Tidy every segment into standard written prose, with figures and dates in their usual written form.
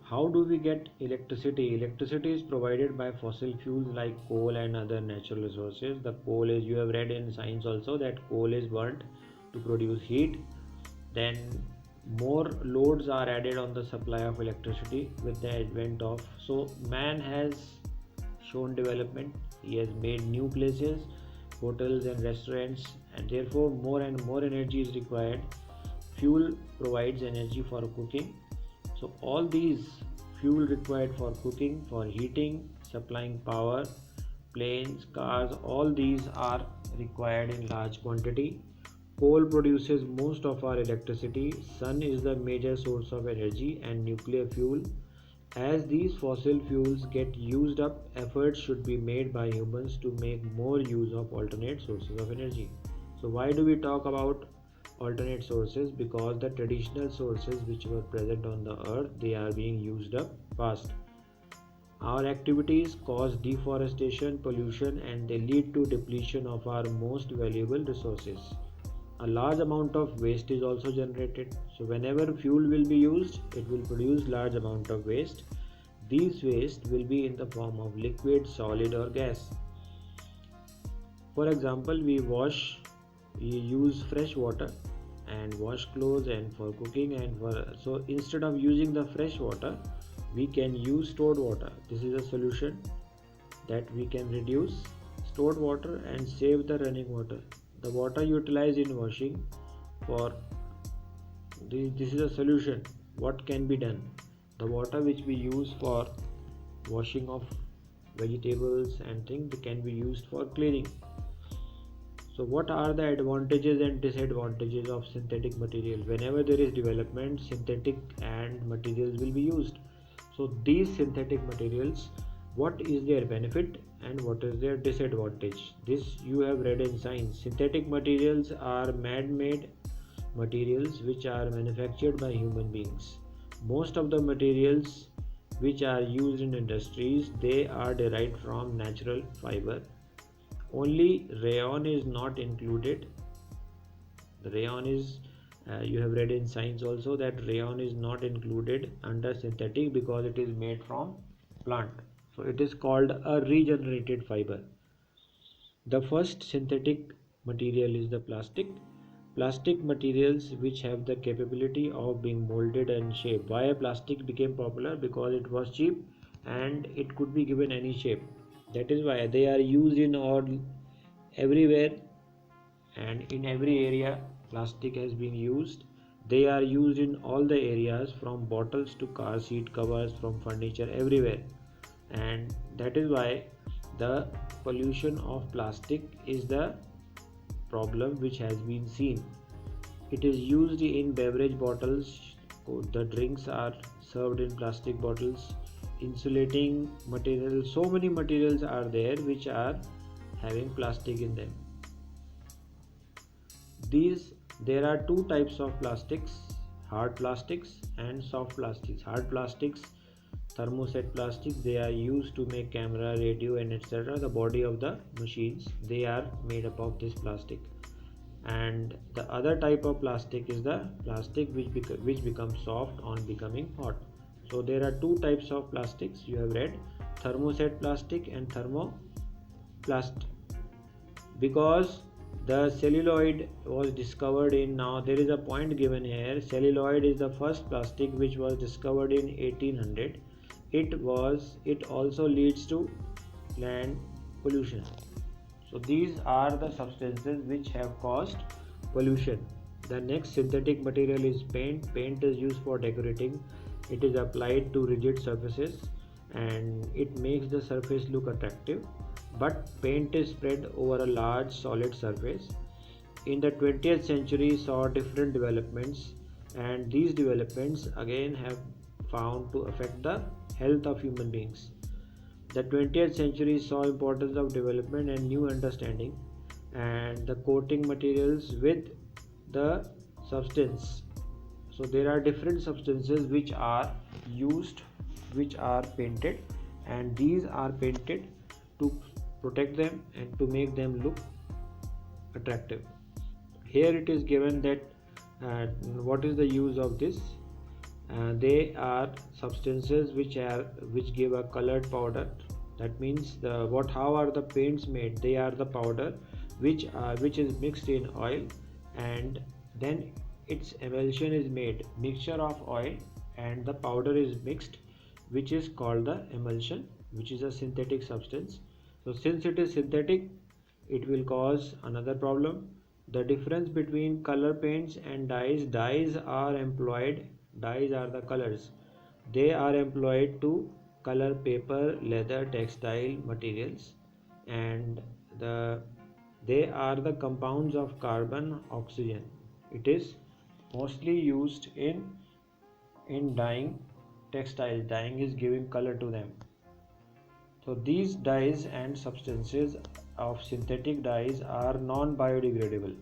How do we get electricity? Electricity is provided by fossil fuels like coal and other natural resources. The coal is, you have read in science also, that coal is burnt to produce heat. Then more loads are added on the supply of electricity with the advent of, so man has shown development. He has made new places, hotels and restaurants, and therefore more and more energy is required. Fuel provides energy for cooking. So all these fuel required for cooking, for heating, supplying power, planes, cars, all these are required in large quantity. Coal produces most of our electricity. Sun is the major source of energy, and nuclear fuel. As these fossil fuels get used up, efforts should be made by humans to make more use of alternate sources of energy. So why do we talk about alternate sources? Because the traditional sources which were present on the earth, they are being used up fast. Our activities cause deforestation, pollution, and they lead to depletion of our most valuable resources. A large amount of waste is also generated. So whenever fuel will be used, it will produce large amount of waste. These waste will be in the form of liquid, solid, or gas. For example, we use fresh water and wash clothes and for cooking, and for, so instead of using the fresh water, we can use stored water. This is a solution, that we can reduce stored water and save the running water. The water utilized in washing, for this is a solution. What can be done? The water which we use for washing of vegetables and things can be used for cleaning. So what are the advantages and disadvantages of synthetic materials? Whenever there is development, synthetic and materials will be used. So these synthetic materials, what is their benefit and what is their disadvantage? This you have read in science. Synthetic materials are man-made materials which are manufactured by human beings. Most of the materials which are used in industries, they are derived from natural fiber. Only rayon is not included. The rayon is, you have read in science also, that rayon is not included under synthetic because it is made from plant. So it is called a regenerated fiber. The first synthetic material is the plastic. Plastic materials which have the capability of being molded and shaped. Why plastic became popular? Because it was cheap and it could be given any shape. That is why they are used in all, everywhere, and in every area plastic has been used. They are used in all the areas, from bottles to car seat covers, from furniture, everywhere. And that is why the pollution of plastic is the problem which has been seen. It is used in beverage bottles. The drinks are served in plastic bottles. Insulating materials, so many materials are there which are having plastic in them. There are two types of plastics: hard plastics and soft plastics. Hard plastics, thermoset plastics, they are used to make camera, radio, and etc. The body of the machines, they are made up of this plastic. And the other type of plastic is the plastic which becomes soft on becoming hot. So there are two types of plastics you have read: thermoset plastic and thermoplast. Because the celluloid was discovered in, now there is a point given here, celluloid is the first plastic which was discovered in 1800. It also leads to land pollution. So these are the substances which have caused pollution. The next synthetic material is paint. Paint is used for decorating. It is applied to rigid surfaces and it makes the surface look attractive. But paint is spread over a large solid surface. In the 20th century saw different developments, and these developments again have found to affect the health of human beings. The 20th century saw importance of development and new understanding and the coating materials with the substance. So there are different substances which are used, which are painted, and these are painted to protect them and to make them look attractive. Here it is given that what is the use of this. They are substances which give a colored powder. That means how are the paints made? They are the powder which is mixed in oil, and then its emulsion is made. Mixture of oil and the powder is mixed, which is called the emulsion, which is a synthetic substance. So since it is synthetic, it will cause another problem. The difference between color paints and dyes are the colors. They are employed to color paper, leather, textile materials, and the they are the compounds of carbon, oxygen. It is mostly used in dyeing textiles. Dyeing is giving color to them. So these dyes and substances of synthetic dyes are non-biodegradable.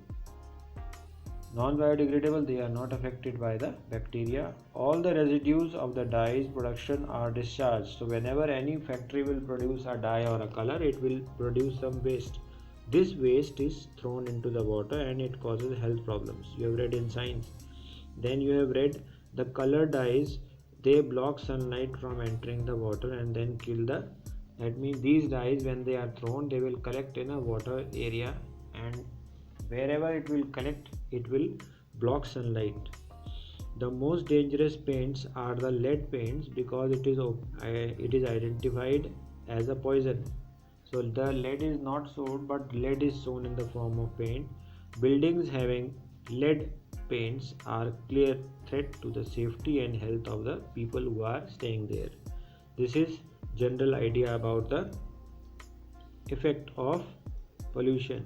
Non-biodegradable, they are not affected by the bacteria. All the residues of the dyes production are discharged. So whenever any factory will produce a dye or a color, it will produce some waste. This waste is thrown into the water and it causes health problems. You have read in science. Then you have read the color dyes, they block sunlight from entering the water and then kill the. That means these dyes, when they are thrown, they will collect in a water area, and wherever it will collect, it will block sunlight. The most dangerous paints are the lead paints because it is identified as a poison. So the lead is not sold, but lead is sown in the form of paint. Buildings having lead paints are clear threat to the safety and health of the people who are staying there. This is general idea about the effect of pollution.